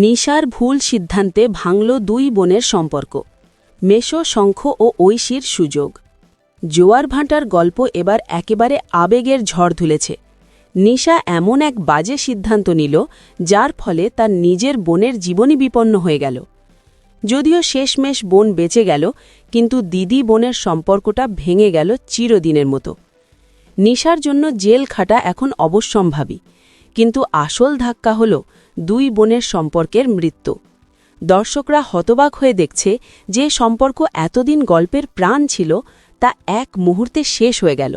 নিশার ভুল সিদ্ধান্তে ভাঙল দুই বোনের সম্পর্ক। মেশো, শঙ্খ ও ঐশীর সুযোগ। জোয়ার ভাটার গল্প এবার একেবারে আবেগের ঝড় তুলেছে। নিশা এমন এক বাজে সিদ্ধান্ত নিল, যার ফলে তার নিজের বোনের জীবনই বিপন্ন হয়ে গেল। যদিও শেষমেশ বোন বেঁচে গেল, কিন্তু দিদি বোনের সম্পর্কটা ভেঙে গেল চিরদিনের মতো। নিশার জন্য জেল খাটা এখন অবশ্যম্ভাবী, কিন্তু আসল ধাক্কা হল দুই বোনের সম্পর্কের মৃত্যু। দর্শকরা হতবাক হয়ে দেখছে যে সম্পর্ক এতদিন গল্পের প্রাণ ছিল, তা এক মুহূর্তে শেষ হয়ে গেল।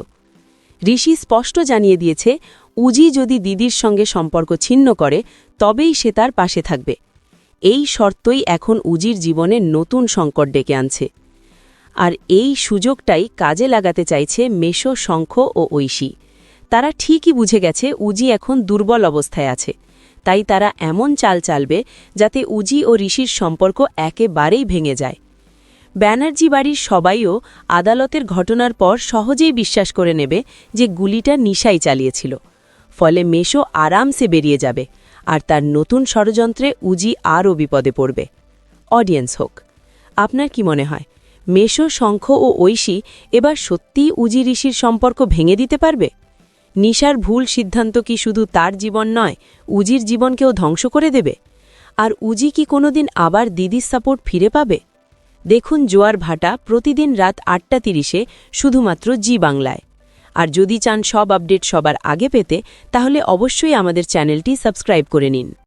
ঋষি স্পষ্ট জানিয়ে দিয়েছে, উজি যদি দিদির সঙ্গে সম্পর্ক ছিন্ন করে তবেই সে তার পাশে থাকবে। এই শর্তই এখন উজির জীবনে নতুন সংকট ডেকে আনছে। আর এই সুযোগটাই কাজে লাগাতে চাইছে মেশো, শঙ্খ ও ঐশী। তারা ঠিকই বুঝে গেছে উজি এখন দুর্বল অবস্থায় আছে, তাই তারা এমন চাল চালবে যাতে উজি ও ঋষির সম্পর্ক একেবারেই ভেঙে যায়। ব্যানার্জি বাড়ির সবাইও আদালতের ঘটনার পর সহজেই বিশ্বাস করে নেবে যে গুলিটা নিশাই চালিয়েছিল। ফলে মেশো আরামসে বেরিয়ে যাবে, আর তার নতুন ষড়যন্ত্রে উজি আরও বিপদে পড়বে। অডিয়েন্স হোক, আপনার কি মনে হয়, মেশো, শঙ্খ ও ঐশী এবার সত্যিই উজি ঋষির সম্পর্ক ভেঙে দিতে পারবে? নিশার ভুল সিদ্ধান্ত কি শুধু তার জীবন নয়, উজির জীবনকেও ধ্বংস করে দেবে? আর উজি কি কোনোদিন আবার দিদির সাপোর্ট ফিরে পাবে? দেখুন জোয়ার ভাটা প্রতিদিন রাত ৮টা ৩০-এ শুধুমাত্র জি বাংলায়। আর যদি চান সব আপডেট সবার আগে পেতে, তাহলে অবশ্যই আমাদের চ্যানেলটি সাবস্ক্রাইব করে নিন।